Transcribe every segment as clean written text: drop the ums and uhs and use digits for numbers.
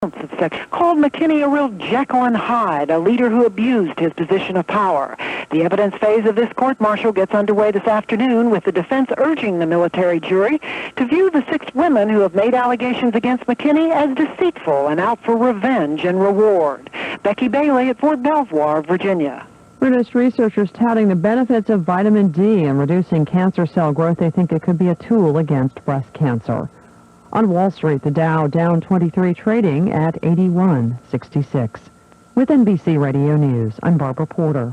called McKinney a real Jekyll and Hyde, a leader who abused his position of power. The evidence phase of this court-martial gets underway this afternoon with the defense urging the military jury to view the 6 women who have made allegations against McKinney as deceitful and out for revenge and reward. Becky Bailey at Fort Belvoir, Virginia. British researchers touting the benefits of vitamin D in reducing cancer cell growth. They think it could be a tool against breast cancer. On Wall Street, the Dow down 23, trading at 81.66. With NBC Radio News, I'm Barbara Porter.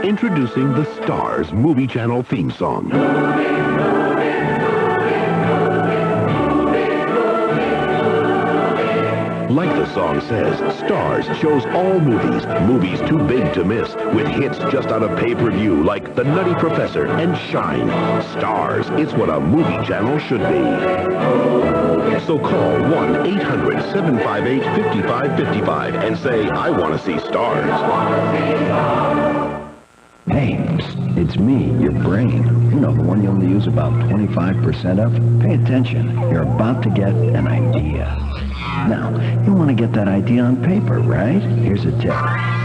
Introducing the Stars Movie Channel theme song. Like the song says, Stars shows all movies, movies too big to miss, with hits just out of pay-per-view like The Nutty Professor and Shine. Stars, it's what a movie channel should be. So call 1-800-758-5555 and say, I want to see Stars. Hey, psst, it's me, your brain. You know, the one you only use about 25% of? Pay attention. You're about to get an idea. Now, you want to get that idea on paper, right? Here's a tip.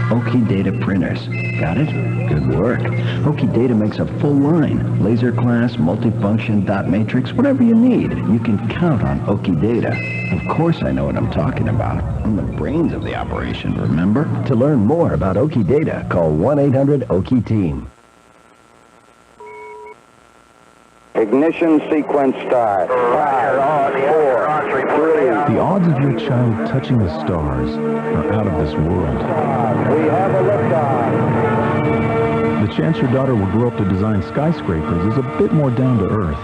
Oki Data printers. Got it? Good work. Oki Data makes a full line. Laser class, multifunction, dot matrix, whatever you need. You can count on Oki Data. Of course I know what I'm talking about. I'm the brains of the operation, remember? To learn more about Oki Data, call 1-800-OKI-TEAM. Ignition sequence start. 5, 4, 3. The odds of your child touching the stars are out of this world. We have a liftoff. The chance your daughter will grow up to design skyscrapers is a bit more down to earth.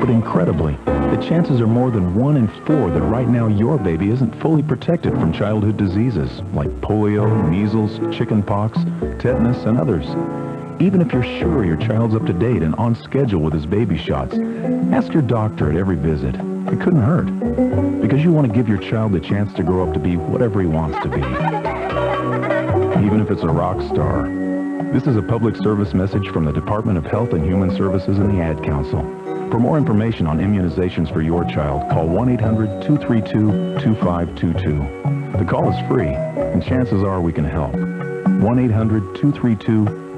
But incredibly, the chances are more than 1 in 4 that right now your baby isn't fully protected from childhood diseases like polio, measles, chickenpox, tetanus, and others. Even if you're sure your child's up to date and on schedule with his baby shots, ask your doctor at every visit. It couldn't hurt, because you want to give your child the chance to grow up to be whatever he wants to be, even if it's a rock star. This is a public service message from the Department of Health and Human Services and the Ad Council. For more information on immunizations for your child, call 1-800-232-2522. The call is free, and chances are we can help. 1-800-232-2522.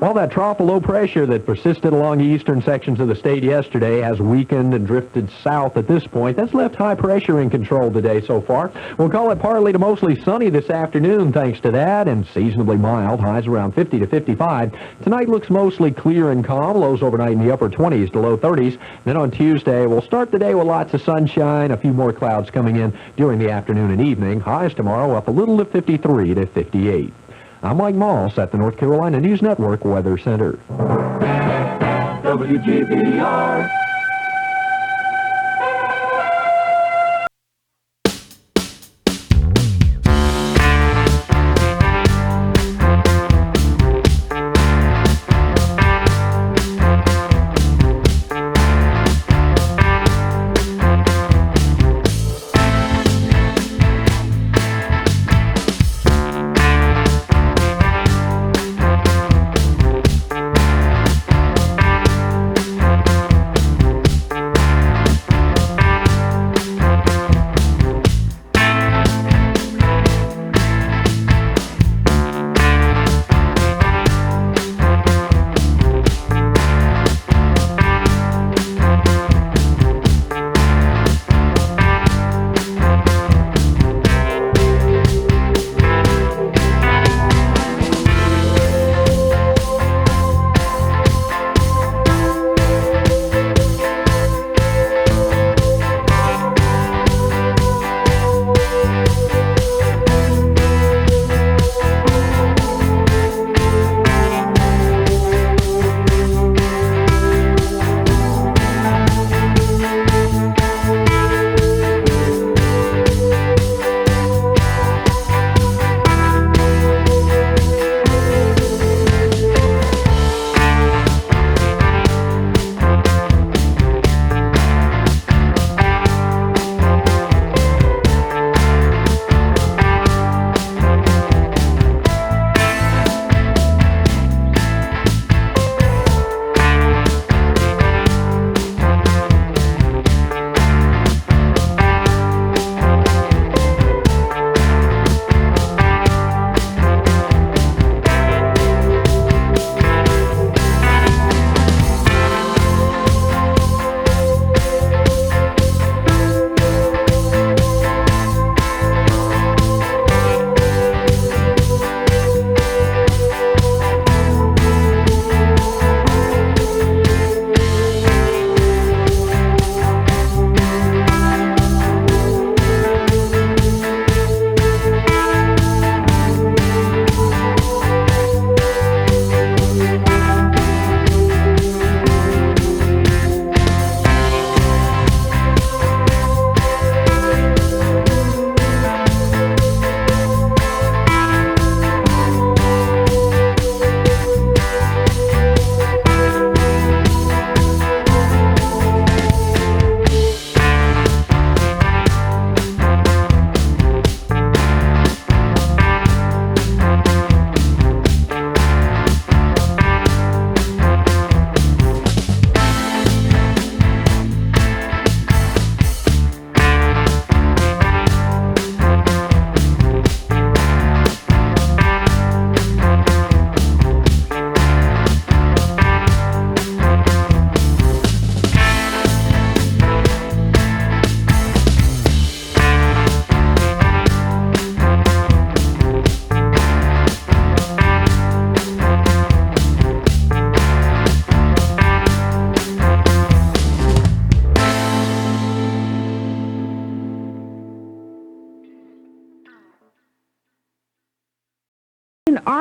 Well, that trough of low pressure that persisted along the eastern sections of the state yesterday has weakened and drifted south at this point. That's left high pressure in control today so far. We'll call it partly to mostly sunny this afternoon thanks to that, and seasonably mild, highs around 50 to 55. Tonight looks mostly clear and calm, lows overnight in the upper 20s to low 30s. Then on Tuesday, we'll start the day with lots of sunshine, a few more clouds coming in during the afternoon and evening. Highs tomorrow up a little to 53 to 58. I'm Mike Moss at the North Carolina News Network Weather Center. WGBR.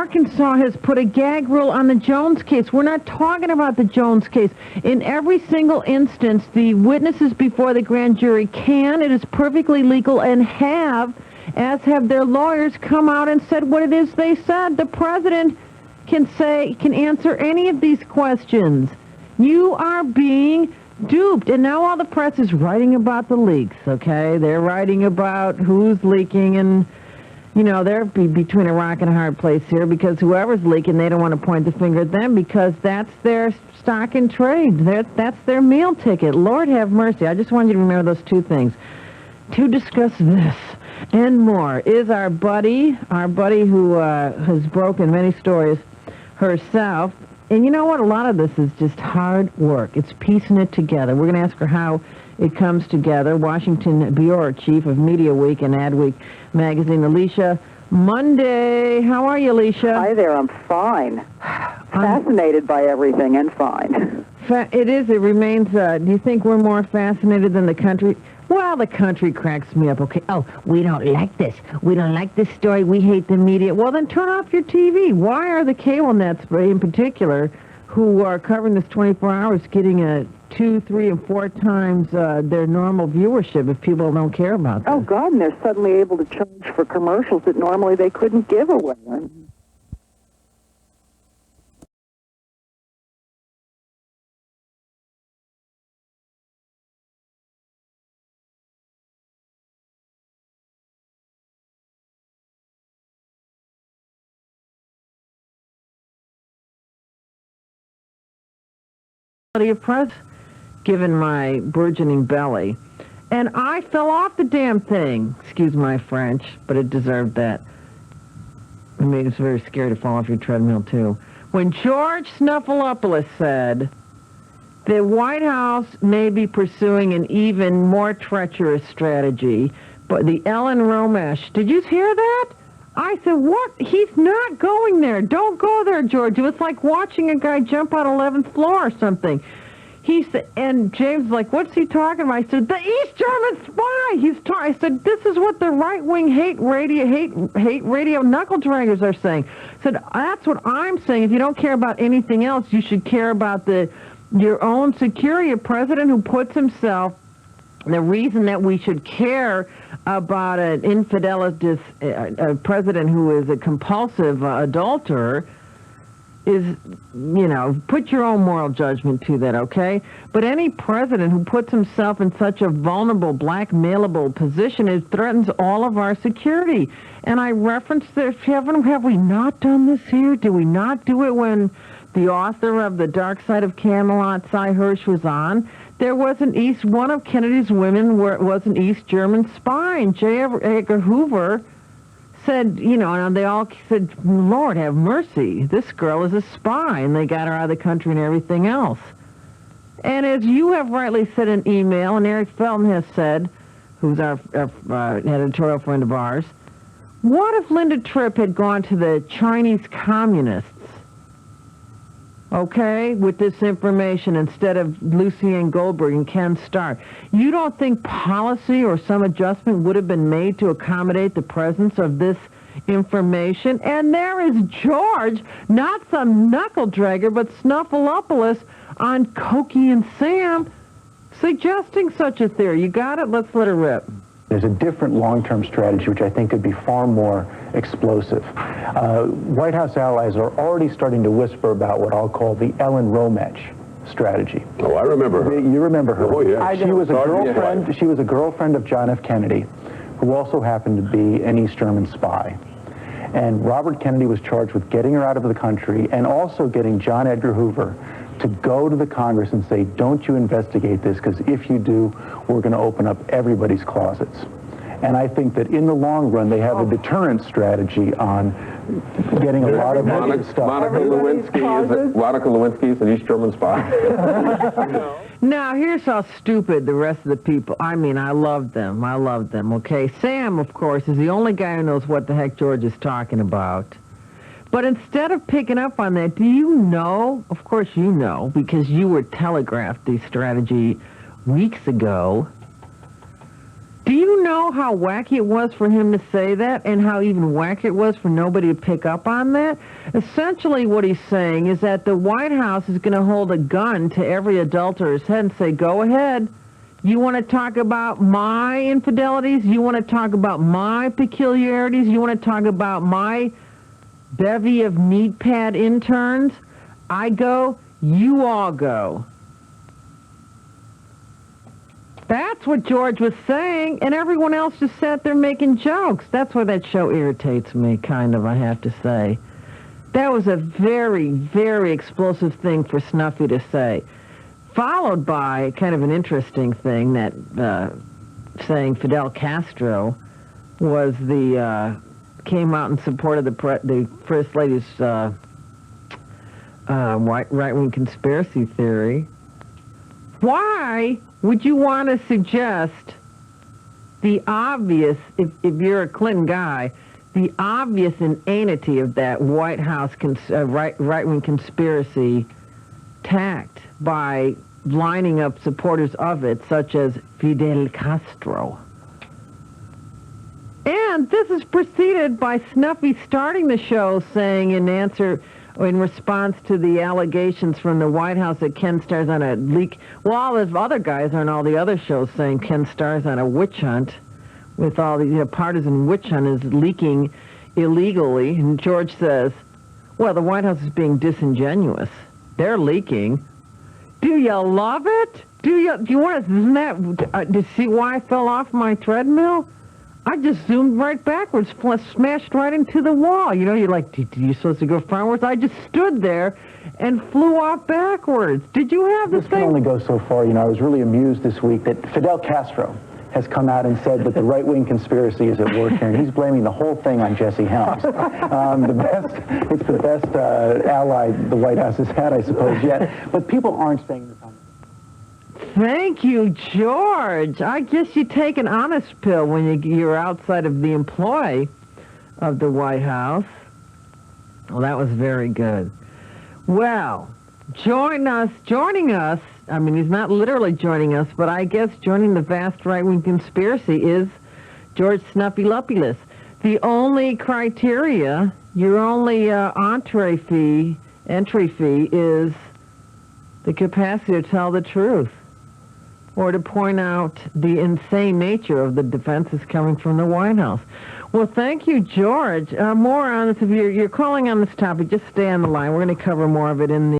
Arkansas has put a gag rule on the Jones case. We're not talking about the Jones case. In every single instance, the witnesses before the grand jury it is perfectly legal, and as have their lawyers, come out and said what it is they said. The president can answer any of these questions. You are being duped. And now all the press is writing about the leaks, okay? They're writing about who's leaking, and they're between a rock and a hard place here, because whoever's leaking, they don't want to point the finger at them, because that's their stock in trade. That's their meal ticket. Lord have mercy. I just want you to remember those two things. To discuss this and more is our buddy who has broken many stories herself. And you know what? A lot of this is just hard work. It's piecing it together. We're going to ask her how it comes together. Washington Bureau Chief of Media Week and Adweek magazine, Alicia Monday. How are you, Alicia? Hi there. I'm fine. Fascinated by everything and fine. It is. It remains. Do you think we're more fascinated than the country? Well, the country cracks me up. Okay. Oh, we don't like this. We don't like this story. We hate the media. Well, then turn off your TV. Why are the cable nets, in particular, who are covering this 24 hours, getting a 2, 3, and 4 times their normal viewership if people don't care about this? Oh, God, and they're suddenly able to charge for commercials that normally they couldn't give away. Of press, given my burgeoning belly, and I fell off the damn thing. Excuse my French, but it deserved that. It made us very scared to fall off your treadmill too. When George Snuffleupagus said the White House may be pursuing an even more treacherous strategy, but the Ellen Romesh, did you hear that? I said, what? He's not going there. Don't go there, George. It was like watching a guy jump on 11th floor or something. He said, and James was like, what's he talking about? I said, the East German spy. I said, this is what the right-wing hate radio knuckle draggers are saying. I said, that's what I'm saying. If you don't care about anything else, you should care about your own security. A president who puts himself, the reason that we should care about an a president who is a compulsive adulterer is, put your own moral judgment to that, okay? But any president who puts himself in such a vulnerable, blackmailable position, it threatens all of our security. And I referenced this, have we not done this here? Did we not do it when the author of The Dark Side of Camelot, Cy Hirsch, was on? There was one of Kennedy's women was an East German spy, and J. Edgar Hoover said, and they all said, Lord have mercy, this girl is a spy, and they got her out of the country and everything else. And as you have rightly said in email, and Eric Felton has said, who's our editorial friend of ours, what if Linda Tripp had gone to the Chinese communists, okay, with this information instead of Lucien Goldberg and Ken Starr? You don't think policy or some adjustment would have been made to accommodate the presence of this information? And there is George, not some knuckle dragger, but Snuffleupagus on Cokie and Sam, suggesting such a theory. You got it? Let's let her rip. There's a different long-term strategy, which I think could be far more explosive. White House allies are already starting to whisper about what I'll call the Ellen Romesh strategy. Oh, I remember her. You remember her? Oh, yeah. She was a girlfriend of John F. Kennedy, who also happened to be an East German spy. And Robert Kennedy was charged with getting her out of the country and also getting John Edgar Hoover to go to the Congress and say, don't you investigate this, because if you do, we're going to open up everybody's closets. And I think that in the long run, they have a deterrent strategy on getting a lot of stuff. Monica Lewinsky is an East German spy. Now, here's how stupid the rest of the people, I love them, okay? Sam, of course, is the only guy who knows what the heck George is talking about. But instead of picking up on that, do you know, of course you know, because you were telegraphed the strategy weeks ago, do you know how wacky it was for him to say that, and how even wacky it was for nobody to pick up on that? Essentially what he's saying is that the White House is going to hold a gun to every adulterer's head and say, go ahead. You want to talk about my infidelities? You want to talk about my peculiarities? You want to talk about my bevy of meat pad interns? I go, you all go. That's what George was saying, and everyone else just sat there making jokes. That's why that show irritates me, kind of, I have to say. That was a very, very explosive thing for Snuffy to say, followed by kind of an interesting thing that saying Fidel Castro was came out in support of the First Lady's right-wing conspiracy theory. Why would you want to suggest the obvious, if you're a Clinton guy, the obvious inanity of that White House right-wing conspiracy tact by lining up supporters of it, such as Fidel Castro? And this is preceded by Snuffy starting the show saying in response to the allegations from the White House that Ken Starr's on a leak. Well, all those other guys on all the other shows saying Ken Starr's on a witch hunt with all the partisan witch hunt is leaking illegally. And George says, well, the White House is being disingenuous. They're leaking. Do you love it? Do you want to, isn't that, do you see why I fell off my treadmill? I just zoomed right backwards, smashed right into the wall. You know, you're like, you're supposed to go frontwards? I just stood there and flew off backwards. Did you have the This can only go so far. You know, I was really amused this week that Fidel Castro has come out and said that the right-wing conspiracy is at work here, and he's blaming the whole thing on Jesse Helms. It's the best ally the White House has had, I suppose, yet. But people aren't saying this on. Thank you, George. I guess you take an honest pill when you're outside of the employ of the White House. Well, that was very good. Well, joining us, I mean, he's not literally joining us, but I guess joining the vast right-wing conspiracy is George Snuffy Luppyless. The only criteria, your only entry fee is the capacity to tell the truth, or to point out the insane nature of the defenses coming from the White House. Well, thank you, George. More on this. If you're calling on this topic, just stay on the line. We're going to cover more of it in the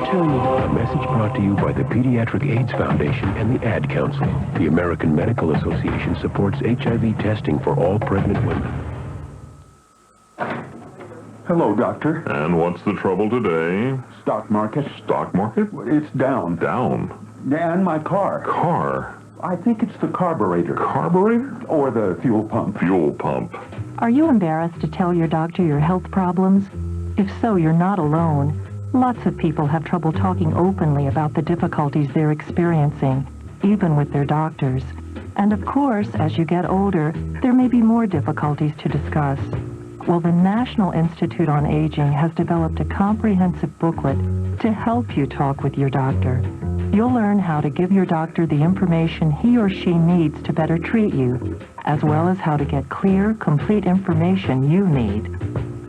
to you. A message brought to you by the Pediatric AIDS Foundation and the Ad Council. The American Medical Association supports HIV testing for all pregnant women. Hello, Doctor. And what's the trouble today? Stock market. Stock market? It's down. Down? And my car. Car? I think it's the carburetor. Carburetor? Or the fuel pump. Fuel pump. Are you embarrassed to tell your doctor your health problems? If so, you're not alone. Lots of people have trouble talking openly about the difficulties they're experiencing, even with their doctors. And of course, as you get older, there may be more difficulties to discuss. Well, the National Institute on Aging has developed a comprehensive booklet to help you talk with your doctor. You'll learn how to give your doctor the information he or she needs to better treat you, as well as how to get clear, complete information you need.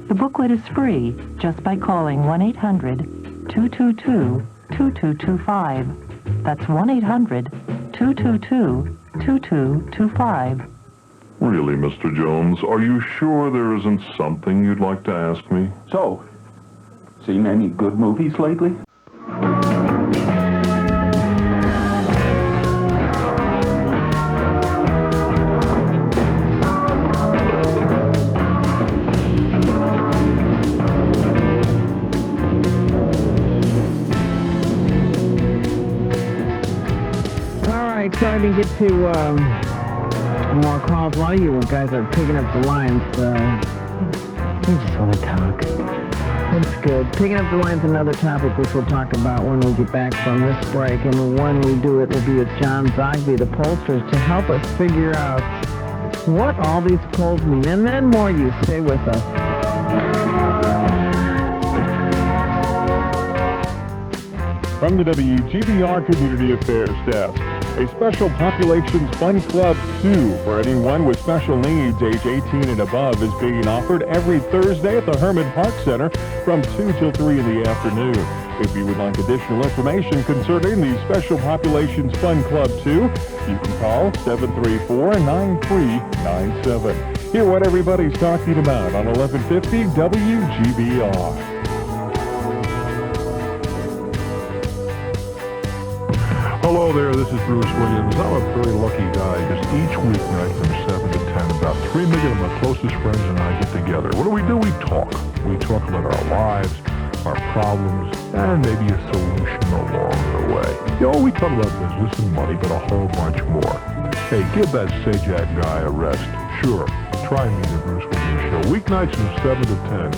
The booklet is free just by calling 1-800-222-2225. That's 1-800-222-2225. Really, Mr. Jones, are you sure there isn't something you'd like to ask me? So, seen any good movies lately? All right, so I didn't get to more calls. A lot of you guys are picking up the lines. We just want to talk. That's good. Picking up the lines, another topic which we'll talk about when we get back from this break. And when we do it, we'll be with John Zogby, the pollsters, to help us figure out what all these polls mean. And then more. You stay with us. From the WGBR Community Affairs Desk, a special populations fund club 2 for anyone with special needs age 18 and above is being offered every Thursday at the Herman Park Center from 2 till 3 in the afternoon. If you would like additional information concerning the Special Populations Fund Club 2, you can call 734-9397. Hear what everybody's talking about on 1150 WGBR. Hello there, this is Bruce Williams. I'm a very lucky guy because each weeknight from 7 to 10, about 3 million of my closest friends and I get together. What do? We talk. We talk about our lives, our problems, and maybe a solution along the way. We talk about business and money, but a whole bunch more. Hey, give that Sajak guy a rest. Sure, try me, the Bruce Williams Show. Weeknights from 7 to 10.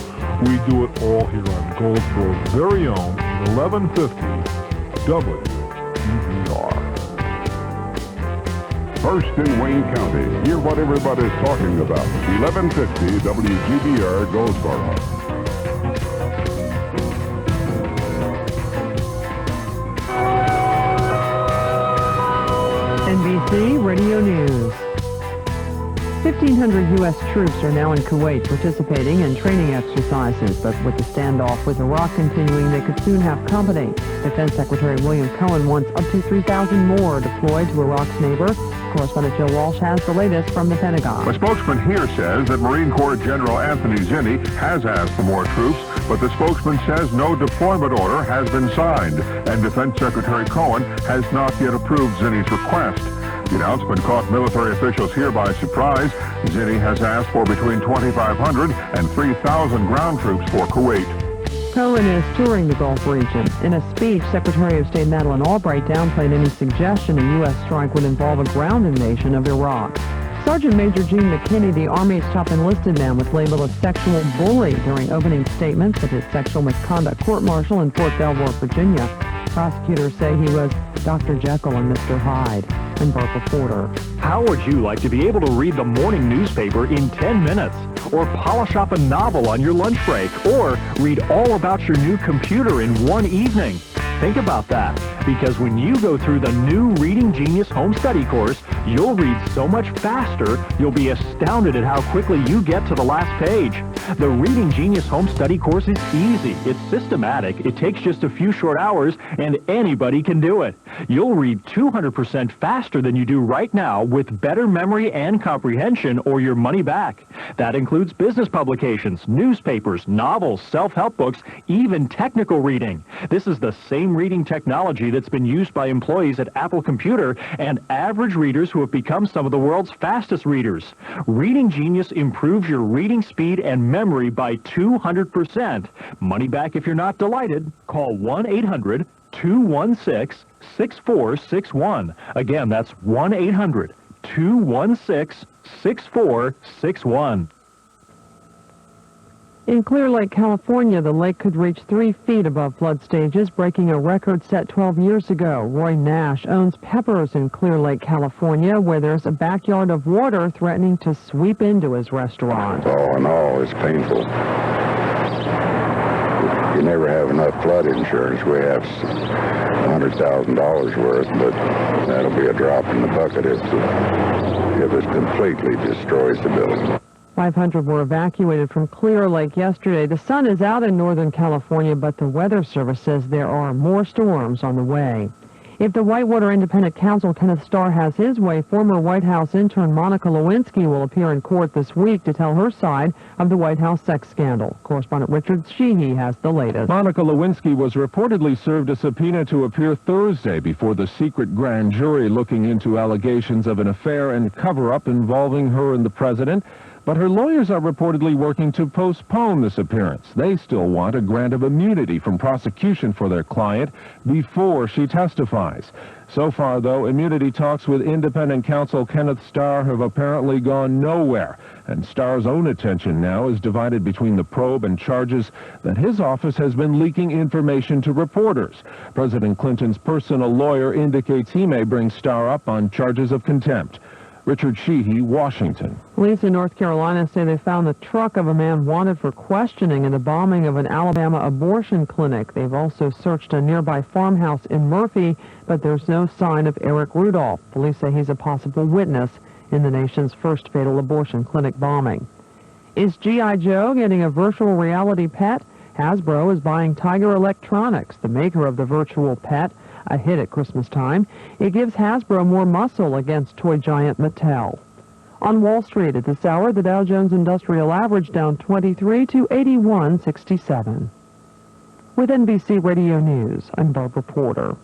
We do it all here on Goldsboro's very own 1150 WGBR. First in Wayne County, hear what everybody's talking about. 1150 WGBR Goldsboro. NBC Radio News. 1,500 U.S. troops are now in Kuwait participating in training exercises, but with the standoff with Iraq continuing, they could soon have company. Defense Secretary William Cohen wants up to 3,000 more deployed to Iraq's neighbor. Correspondent Joe Walsh has the latest from the Pentagon. A spokesman here says that Marine Corps General Anthony Zinni has asked for more troops, but the spokesman says no deployment order has been signed, and Defense Secretary Cohen has not yet approved Zinni's request. The announcement caught military officials here by surprise. Zinni has asked for between 2,500 and 3,000 ground troops for Kuwait. Cohen is touring the Gulf region. In a speech, Secretary of State Madeline Albright downplayed any suggestion a U.S. strike would involve a ground invasion of Iraq. Sergeant Major Gene McKinney, the Army's top enlisted man, was labeled a sexual bully during opening statements at his sexual misconduct court-martial in Fort Belvoir, Virginia. Prosecutors say he was Dr. Jekyll and Mr. Hyde. And Burke Reporter. How would you like to be able to read the morning newspaper in 10 minutes? Or polish up a novel on your lunch break? Or read all about your new computer in one evening? Think about that, because when you go through the new Reading Genius Home Study course, You'll read so much faster, you'll be astounded at how quickly you get to the last page. The Reading Genius Home Study course is easy. It's systematic. It takes just a few short hours, and anybody can do it. You'll read 200% faster than you do right now with better memory and comprehension or your money back. That includes business publications, newspapers, novels, self-help books, even technical reading. This is the same reading technology that's been used by employees at Apple Computer and average readers who have become some of the world's fastest readers. Reading Genius improves your reading speed and memory by 200%. Money back if you're not delighted. Call 1-800-216-6461. Again, that's 1-800-216-6461. In Clear Lake, California, the lake could reach 3 feet above flood stages, breaking a record set 12 years ago. Roy Nash owns Peppers in Clear Lake, California, where there's a backyard of water threatening to sweep into his restaurant. All in all, it's painful. You never have enough flood insurance. We have $100,000 worth, but that'll be a drop in the bucket if it completely destroys the building. 500 were evacuated from Clear Lake yesterday. The sun is out in Northern California, but the Weather Service says there are more storms on the way. If the Whitewater Independent Counsel Kenneth Starr has his way, former White House intern Monica Lewinsky will appear in court this week to tell her side of the White House sex scandal. Correspondent Richard Sheehy has the latest. Monica Lewinsky was reportedly served a subpoena to appear Thursday before the secret grand jury looking into allegations of an affair and cover-up involving her and the president. But her lawyers are reportedly working to postpone this appearance. They still want a grant of immunity from prosecution for their client before she testifies. So far, though, immunity talks with independent counsel Kenneth Starr have apparently gone nowhere. And Starr's own attention now is divided between the probe and charges that his office has been leaking information to reporters. President Clinton's personal lawyer indicates he may bring Starr up on charges of contempt. Richard Sheehy, Washington. Police in North Carolina say they found the truck of a man wanted for questioning in the bombing of an Alabama abortion clinic. They've also searched a nearby farmhouse in Murphy, but there's no sign of Eric Rudolph. Police say he's a possible witness in the nation's first fatal abortion clinic bombing. Is G.I. Joe getting a virtual reality pet? Hasbro is buying Tiger Electronics, the maker of the virtual pet, a hit at Christmas time. It gives Hasbro more muscle against toy giant Mattel. On Wall Street at this hour, the Dow Jones Industrial Average down 23 to 81.67. With NBC Radio News, I'm Barbara Porter.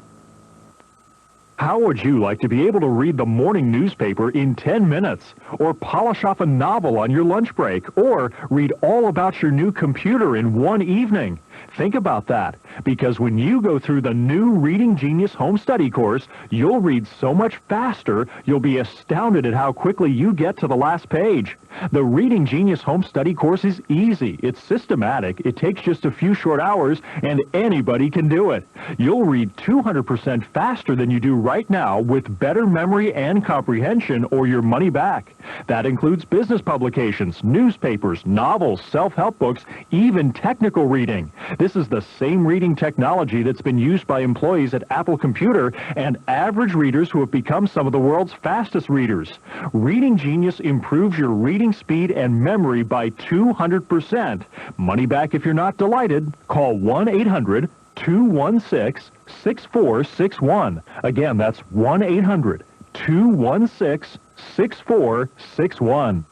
How would you like to be able to read the morning newspaper in 10 minutes? Or polish off a novel on your lunch break? Or read all about your new computer in one evening? Think about that, because when you go through the new Reading Genius Home Study course, you'll read so much faster, you'll be astounded at how quickly you get to the last page. The Reading Genius Home Study course is easy. It's systematic. It takes just a few short hours, and anybody can do it. You'll read 200% faster than you do right now with better memory and comprehension or your money back. That includes business publications, newspapers, novels, self-help books, even technical reading. This is the same reading technology that's been used by employees at Apple Computer and average readers who have become some of the world's fastest readers. Reading Genius improves your reading speed and memory by 200%. Money back if you're not delighted. Call 1-800-216-6461. Again, that's 1-800-216-6461.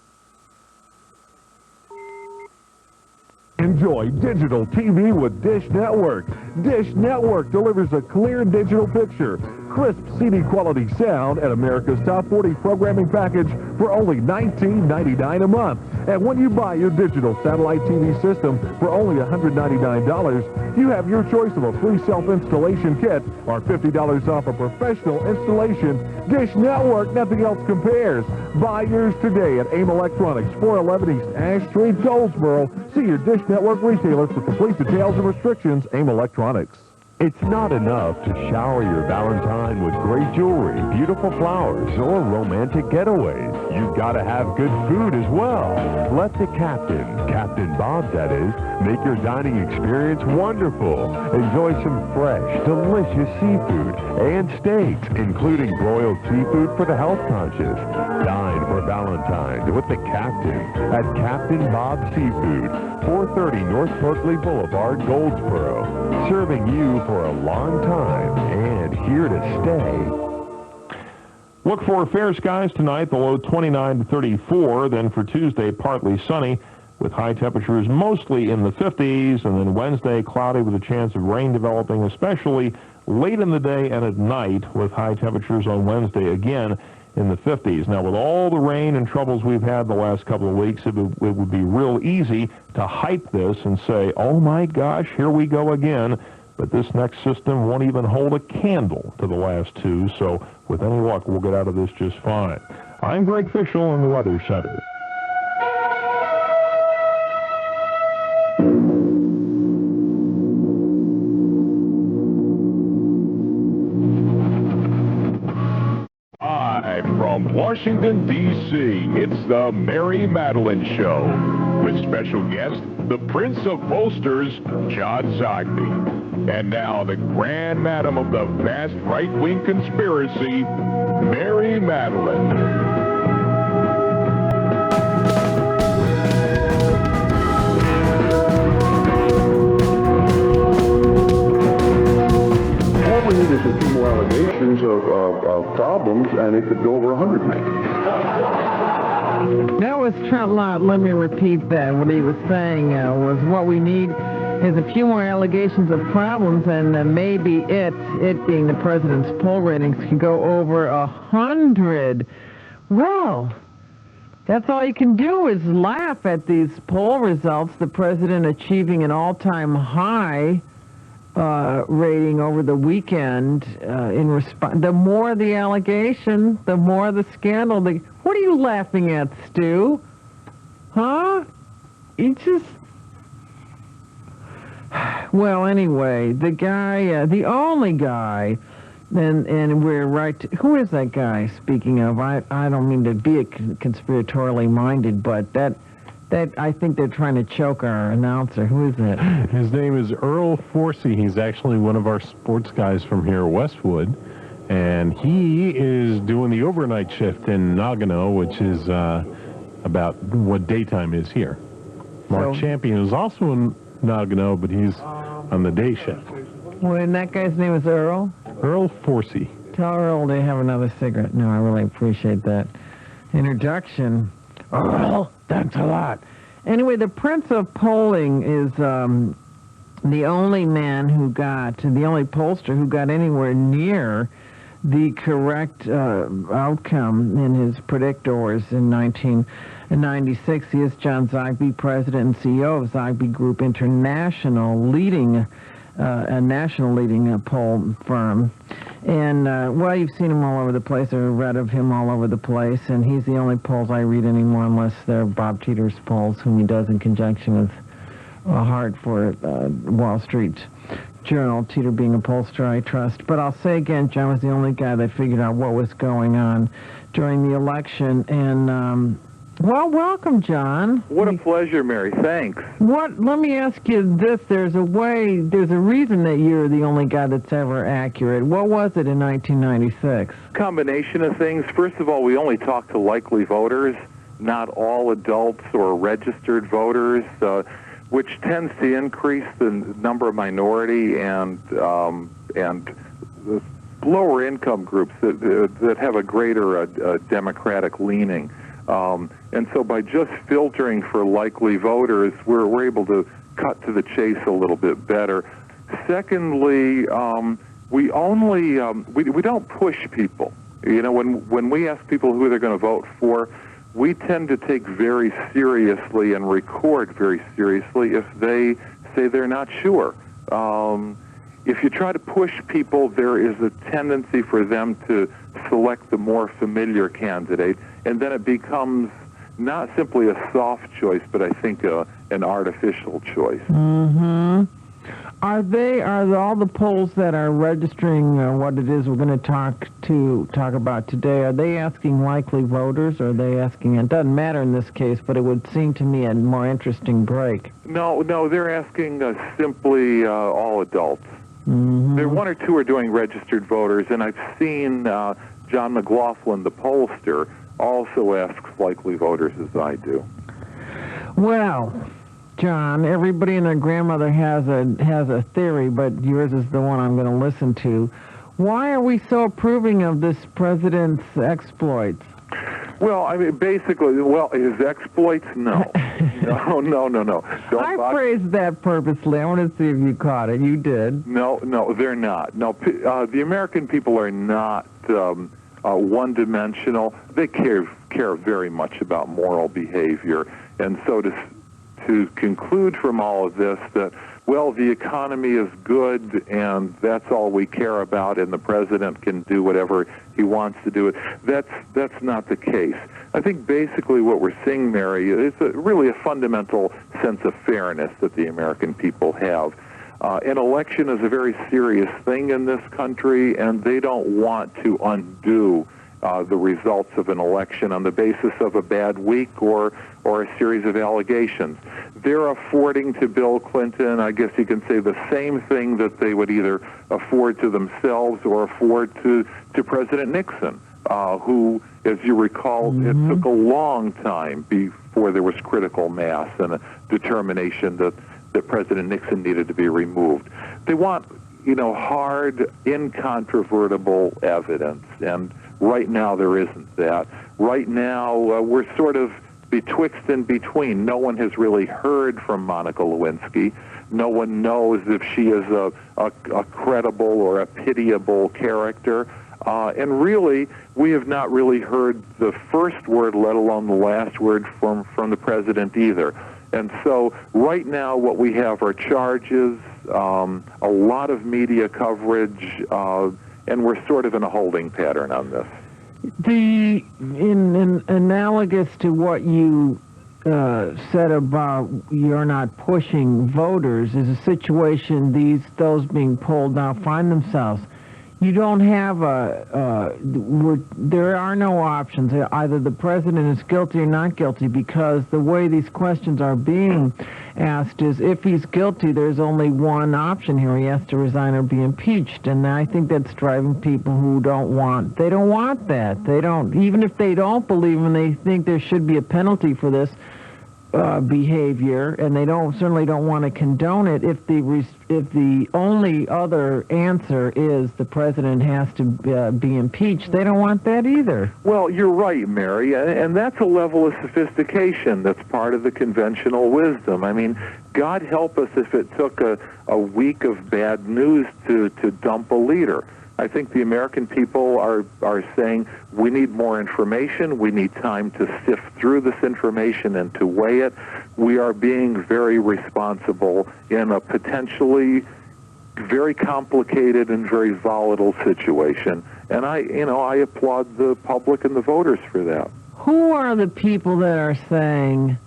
Enjoy digital TV with Dish Network. Dish Network delivers a clear digital picture, crisp CD quality sound, and America's Top 40 programming package for only $19.99 a month. And when you buy your digital satellite TV system for only $199, you have your choice of a free self-installation kit or $50 off a professional installation. Dish Network, nothing else compares. Buy yours today at AIM Electronics, 411 East Ash Street, Goldsboro. See your Dish Network retailer for complete details and restrictions. AIM Electronics. It's not enough to shower your Valentine with great jewelry, beautiful flowers, or romantic getaways. You've got to have good food as well. Let the Captain Bob that is, make your dining experience wonderful. Enjoy some fresh, delicious seafood and steaks, including broiled seafood for the health conscious. Dine for Valentine's with the Captain at Captain Bob Seafood, 430 North Berkeley Boulevard, Goldsboro. Serving you for a long time and here to stay. Look for fair skies tonight, the low 29 to 34. Then for Tuesday, partly sunny with high temperatures mostly in the 50s. And then Wednesday, cloudy with a chance of rain developing, especially late in the day and at night, with high temperatures on Wednesday again in the 50s. Now, with all the rain and troubles we've had the last couple of weeks, it would be real easy to hype this and say, oh my gosh, here we go again. But this next system won't even hold a candle to the last two, so with any luck, we'll get out of this just fine. I'm Greg Fischel in the Weather Center. From Washington, D.C., it's the Mary Matalin Show, with special guest, the Prince of Pollsters, John Zogby. And now, the Grand Madam of the vast right-wing conspiracy, Mary Matalin. All we need is a few more allegations of problems, and it could go over 100 million. That was Trent Lott. Let me repeat that. What he was saying was what we need is a few more allegations of problems, and maybe it being the president's poll ratings, can go over 100. Well, that's all you can do is laugh at these poll results. The president achieving an all-time high rating over the weekend in response. The more the allegation, the more the scandal. What are you laughing at, Stu? Huh? You just... Well, anyway, the guy, the only guy, and we're right to, who is that guy, speaking of? I don't mean to be conspiratorially minded, but that I think they're trying to choke our announcer. Who is it? His name is Earl Forsey. He's actually one of our sports guys from here, Westwood. And he is doing the overnight shift in Nagano, which is about what daytime is here. Mark Champion is also in Nagano, but he's on the day shift. Well, and that guy's name is Earl? Earl Forsey. Tell Earl to have another cigarette. No, I really appreciate that introduction. Earl, thanks a lot. Anyway, the Prince of Polling is the only man who got, the only pollster who got anywhere near the correct outcome in his predictors in 1996. He is John Zogby, president and CEO of Zogby Group International, a national leading poll firm. And, well, you've seen him all over the place, or read of him all over the place, and he's the only polls I read anymore, unless they're Bob Teeter's polls, whom he does in conjunction with Hartford, Wall Street Journal, Teeter being a pollster I trust. But I'll say again, John was the only guy that figured out what was going on during the election, and, well, welcome, John. What a pleasure, Mary. Thanks. Let me ask you this. There's a reason that you're the only guy that's ever accurate. What was it in 1996? Combination of things. First of all, we only talk to likely voters, not all adults or registered voters, which tends to increase the number of minority and lower income groups that have a greater Democratic leaning. And so by just filtering for likely voters, we're able to cut to the chase a little bit better. Secondly, we only we don't push people. You know, when we ask people who they're going to vote for, we tend to take very seriously and record very seriously if they say they're not sure. If you try to push people, there is a tendency for them to select the more familiar candidate, and then it becomes not simply a soft choice, but I think an artificial choice. Mm-hmm. Are all the polls that are registering what it is we're going to talk about today, are they asking likely voters, or are they asking, it doesn't matter in this case, but it would seem to me a more interesting break? No, they're asking simply all adults. Mm-hmm. There one or two are doing registered voters, and I've seen John McLaughlin, the pollster, also asks likely voters as I do. Well, John, everybody and their grandmother has a theory, but yours is the one I'm going to listen to. Why are we so approving of this president's exploits? Well, I mean, basically, his exploits? No. No. I phrased that purposely. I want to see if you caught it. You did. No, they're not. No, the American people are not one-dimensional. They care very much about moral behavior, and so to conclude from all of this that, well, the economy is good and that's all we care about and the president can do whatever he wants to do, that's not the case. I think basically what we're seeing, Mary, is really a fundamental sense of fairness that the American people have. An election is a very serious thing in this country, and they don't want to undo the results of an election on the basis of a bad week or a series of allegations. They're affording to Bill Clinton, I guess you can say, the same thing that they would either afford to themselves or afford to President Nixon, who, as you recall, it took a long time before there was critical mass and a determination that President Nixon needed to be removed. They want, hard, incontrovertible evidence, and right now there isn't that. Right now we're sort of betwixt and between. No one has really heard from Monica Lewinsky. No one knows if she is a credible or a pitiable character. And really, we have not really heard the first word, let alone the last word, from the president either. And so right now what we have are charges, a lot of media coverage, and we're sort of in a holding pattern on this. In analogous to what you said about you're not pushing voters, is a situation those being polled now find themselves. You don't have there are no options. Either the president is guilty or not guilty, because the way these questions are being asked is, if he's guilty, there's only one option here. He has to resign or be impeached. And I think that's driving people who don't want that. They don't, even if they don't believe him, they think there should be a penalty for this behavior, and they certainly don't want to condone it. If the only other answer is the president has to be impeached, they don't want that either. Well, you're right, Mary, and that's a level of sophistication that's part of the conventional wisdom. I mean, God help us if it took a week of bad news to dump a leader. I think the American people are saying we need more information. We need time to sift through this information and to weigh it. We are being very responsible in a potentially very complicated and very volatile situation. And I applaud the public and the voters for that. Who are the people that are saying,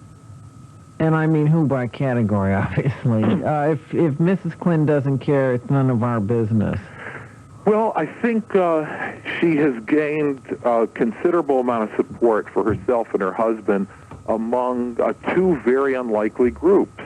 and I mean who by category, obviously, if Mrs. Clinton doesn't care, it's none of our business? Well, I think she has gained a considerable amount of support for herself and her husband among two very unlikely groups,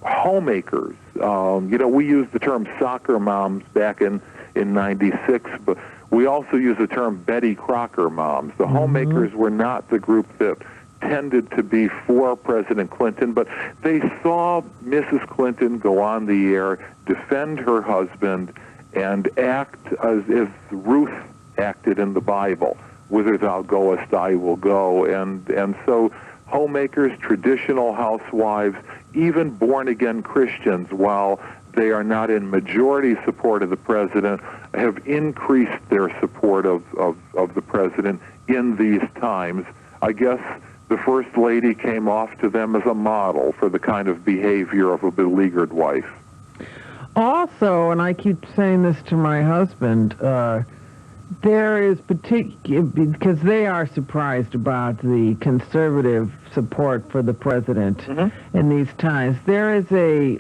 homemakers. We used the term soccer moms back in 96, but we also use the term Betty Crocker moms. The homemakers were not the group that tended to be for President Clinton, but they saw Mrs. Clinton go on the air, defend her husband, and act as Ruth acted in the Bible. Whither thou goest, I will go. And so homemakers, traditional housewives, even born-again Christians, while they are not in majority support of the president, have increased their support of the president in these times. I guess the First Lady came off to them as a model for the kind of behavior of a beleaguered wife. Also, and I keep saying this to my husband, there is because they are surprised about the conservative support for the president in these times. There is a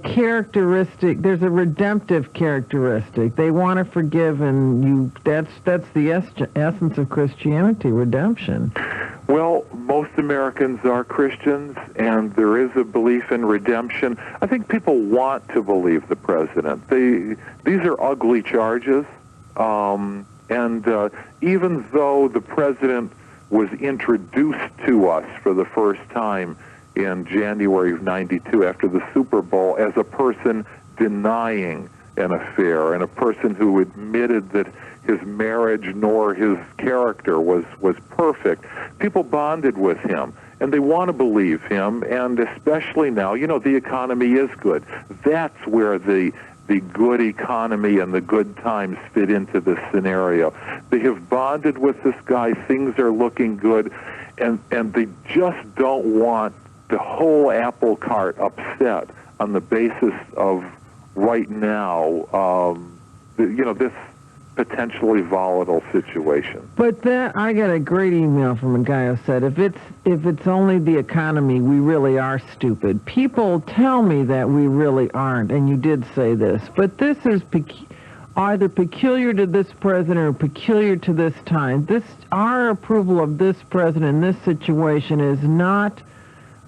characteristic. There's a redemptive characteristic. They want to forgive, and that's the essence of Christianity, redemption. Well, most Americans are Christians, and there is a belief in redemption. I think people want to believe the president. These are ugly charges, and even though the president was introduced to us for the first time in January of '92 after the Super Bowl as a person denying an affair and a person who admitted that his marriage nor his character was perfect, people bonded with him, and they want to believe him, and especially now, the economy is good. That's where the good economy and the good times fit into this scenario. They have bonded with this guy, things are looking good, and they just don't want the whole apple cart upset on the basis of right now, this potentially volatile situation. But I got a great email from a guy who said, if it's only the economy, we really are stupid. People tell me that we really aren't, and you did say this, but this is either peculiar to this president or peculiar to this time. Our approval of this president in this situation is not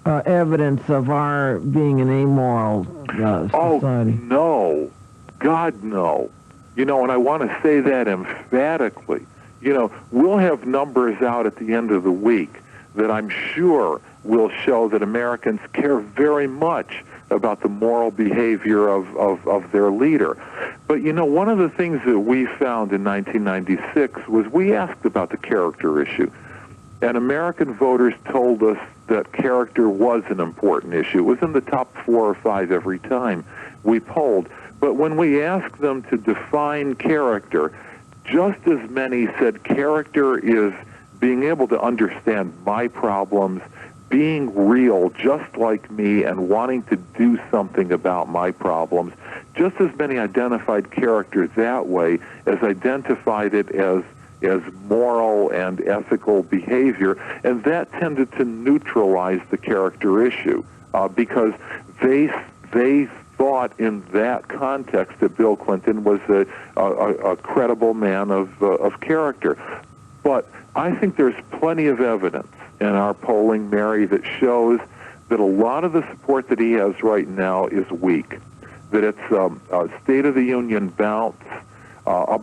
evidence of our being an amoral society. Oh, no. God, no. And I want to say that emphatically. We'll have numbers out at the end of the week that I'm sure will show that Americans care very much about the moral behavior of their leader. But, one of the things that we found in 1996 was we asked about the character issue. And American voters told us that character was an important issue. It was in the top 4 or 5 every time we polled. But when we asked them to define character, just as many said character is being able to understand my problems, being real just like me and wanting to do something about my problems. Just as many identified character that way as identified it as moral and ethical behavior, and that tended to neutralize the character issue because they thought in that context that Bill Clinton was a credible man of character. But I think there's plenty of evidence in our polling, Mary, that shows that a lot of the support that he has right now is weak, that it's a State of the Union bounce.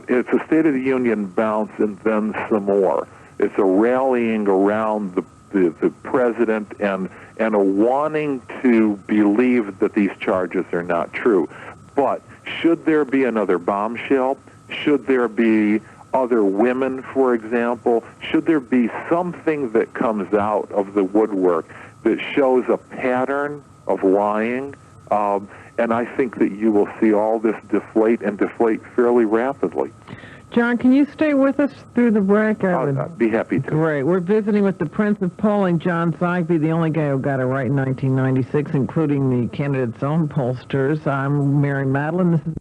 It's a State of the Union bounce and then some more. It's a rallying around the president and a wanting to believe that these charges are not true. But should there be another bombshell? Should there be other women, for example? Should there be something that comes out of the woodwork that shows a pattern of lying? And I think that you will see all this deflate fairly rapidly. John, can you stay with us through the break? I'd be happy to. Great. We're visiting with the Prince of Polling, John Zogby, the only guy who got it right in 1996, including the candidate's own pollsters. I'm Mary Matalin. This is